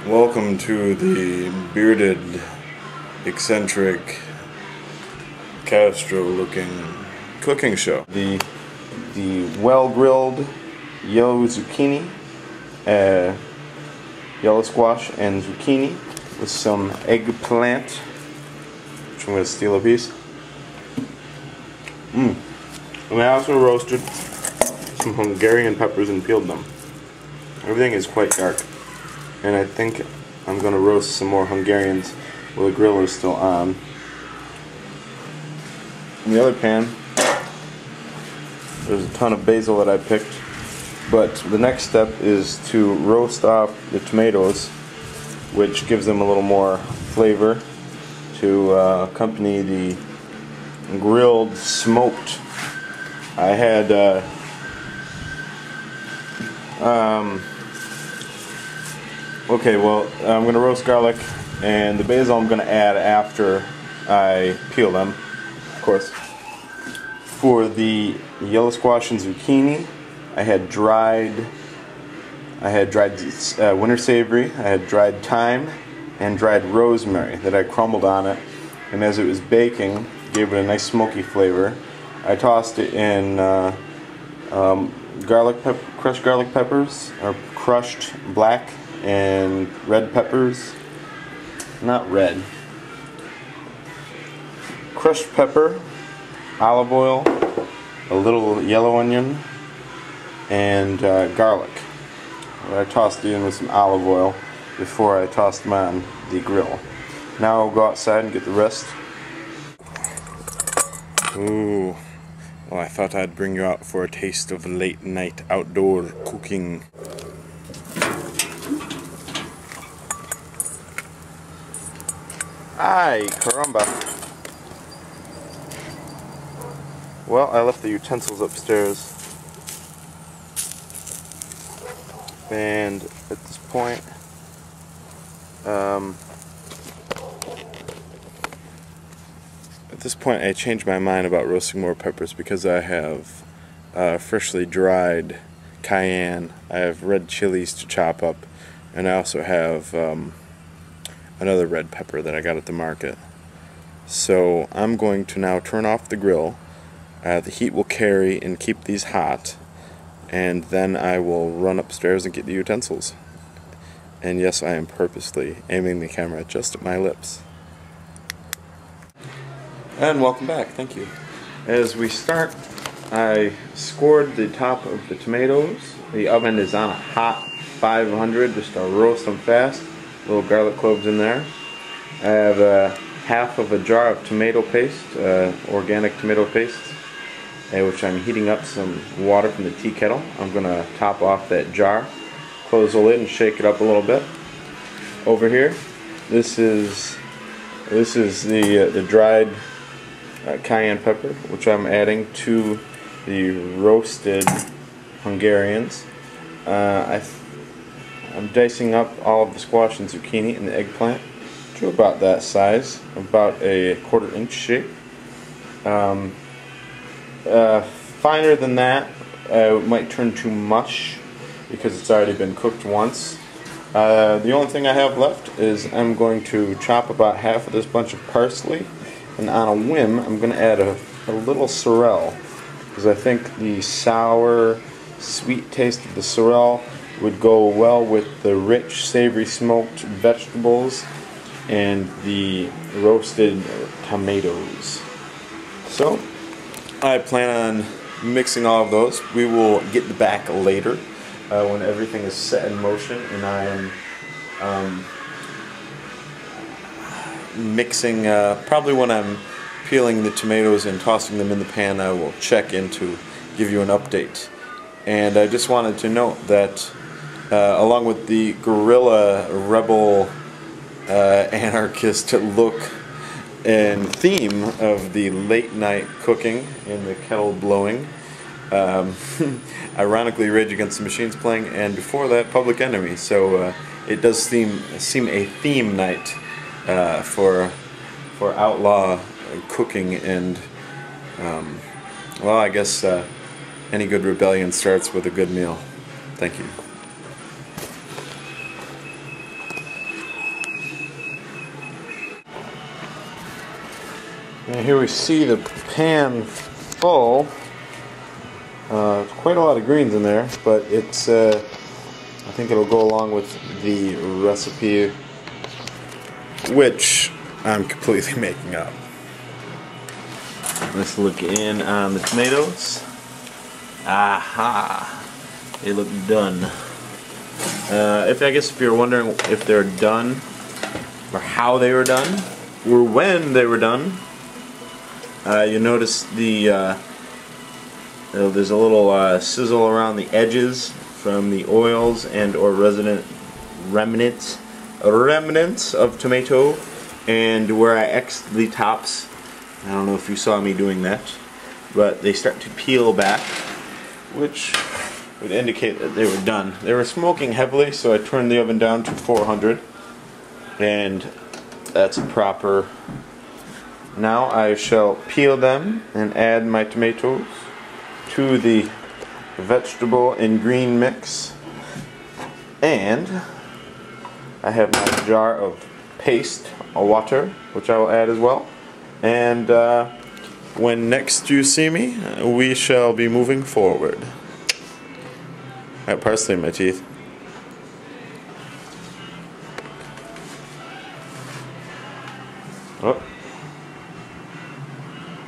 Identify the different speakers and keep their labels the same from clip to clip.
Speaker 1: Welcome to the bearded, eccentric, Castro-looking cooking show. The well-grilled yellow zucchini, yellow squash, and zucchini with some eggplant, which I'm going to steal a piece. And I also roasted some Hungarian peppers and peeled them. Everything is quite dark, and I think I'm going to roast some more Hungarians while the grill is still on. In the other pan, there's a ton of basil that I picked, but the next step is to roast off the tomatoes, which gives them a little more flavor to accompany the grilled smoked. I had okay, well, I'm going to roast garlic, and the basil I'm going to add after I peel them, of course. For the yellow squash and zucchini, I had dried winter savory, I had dried thyme, and dried rosemary that I crumbled on it, and as it was baking, gave it a nice smoky flavor. I tossed it in crushed garlic peppers, or crushed black and red peppers, not red, crushed pepper, olive oil, a little yellow onion, and garlic. I tossed it in with some olive oil before I tossed them on the grill. Now I'll go outside and get the rest. Ooh, well, I thought I'd bring you out for a taste of late night outdoor cooking. Ay, caramba. Well, I left the utensils upstairs, and at this point, I changed my mind about roasting more peppers because I have freshly dried cayenne, I have red chilies to chop up, and I also have another red pepper that I got at the market. So I'm going to now turn off the grill. The heat will carry and keep these hot, and then I will run upstairs and get the utensils. And yes, I am purposely aiming the camera just at my lips. And welcome back, thank you. As we start, I scored the top of the tomatoes. The oven is on a hot 500 just to roast them fast. Little garlic cloves in there. I have half of a jar of tomato paste, organic tomato paste, which I'm heating up some water from the tea kettle. I'm going to top off that jar, close the lid, and shake it up a little bit. Over here, this is the dried cayenne pepper, which I'm adding to the roasted Hungarians. I'm dicing up all of the squash and zucchini and the eggplant to about that size, about a 1/4 inch shape. Finer than that, it might turn too much because it's already been cooked once. The only thing I have left is I'm going to chop about half of this bunch of parsley, and on a whim I'm going to add a little sorrel, because I think the sour, sweet taste of the sorrel would go well with the rich, savory smoked vegetables and the roasted tomatoes. So I plan on mixing all of those. We will get back later when everything is set in motion and I am mixing. Probably when I'm peeling the tomatoes and tossing them in the pan, I will check in to give you an update. And I just wanted to note that along with the guerrilla rebel anarchist look and theme of the late night cooking and the kettle blowing, ironically Rage Against the Machine's playing, and before that Public Enemy, so it does seem a theme night for outlaw cooking, and well, I guess any good rebellion starts with a good meal. Thank you. And here we see the pan full. Quite a lot of greens in there, but it's I think it'll go along with the recipe, which I'm completely making up. Let's look in on the tomatoes. Aha! They look done. I guess if you're wondering if they're done, or how they were done, or when they were done, you notice the there's a little sizzle around the edges from the oils and or remnants of tomato, and where I X'd the tops. I don't know if you saw me doing that, but they start to peel back, which would indicate that they were done. They were smoking heavily, so I turned the oven down to 400, and that's proper. Now I shall peel them and add my tomatoes to the vegetable and green mix, and I have my jar of paste, water, which I will add as well. And when next you see me, we shall be moving forward. I have parsley in my teeth. Oh.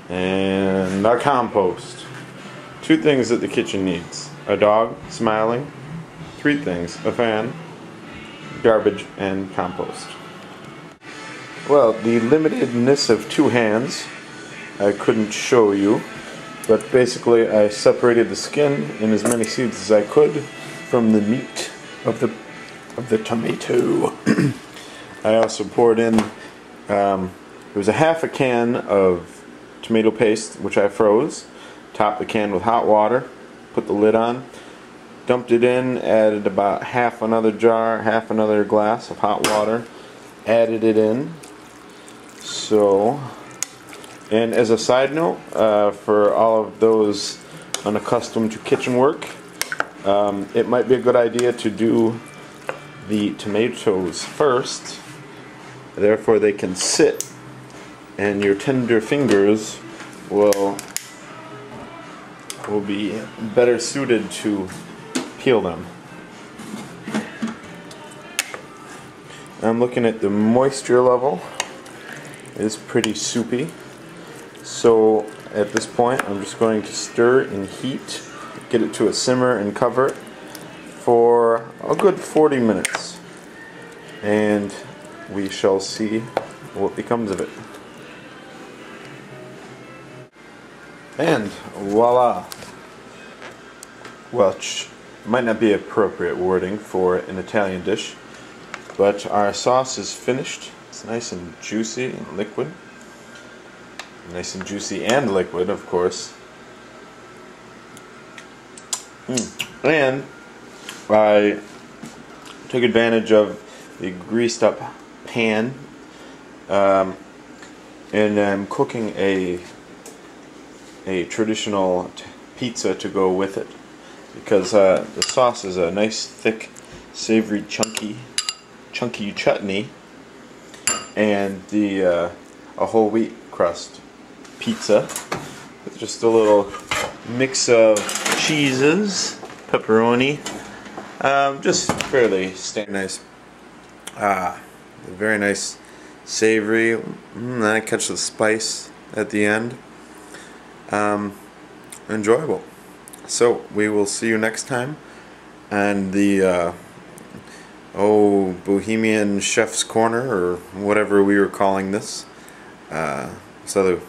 Speaker 1: And our compost. 2 things that the kitchen needs: a dog smiling, 3 things: a fan, garbage, and compost. Well, the limitedness of 2 hands, I couldn't show you, but basically I separated the skin in as many seeds as I could from the meat of the tomato. I also poured in, there was a half a can of tomato paste, which I froze, topped the can with hot water, put the lid on, dumped it in, added about half another glass of hot water, added it in. So, and as a side note, for all of those unaccustomed to kitchen work, it might be a good idea to do the tomatoes first, therefore they can sit and your tender fingers will be better suited to peel them. I'm looking at the moisture level. It's pretty soupy, so at this point I'm just going to stir and heat, get it to a simmer and cover it for a good 40 minutes, and we shall see what becomes of it. And voila! Which might not be appropriate wording for an Italian dish, but our sauce is finished. It's nice and juicy and liquid. Nice and juicy and liquid, of course. And I took advantage of the greased up pan, and I'm cooking a traditional pizza to go with it, because the sauce is a nice thick, savory, chunky chutney, and a whole wheat crust pizza with just a little mix of cheeses, pepperoni, just fairly standard. Nice, very nice, savory. Then I catch the spice at the end. Enjoyable. So we will see you next time, and the Bohemian Chef's Corner, or whatever we were calling this. So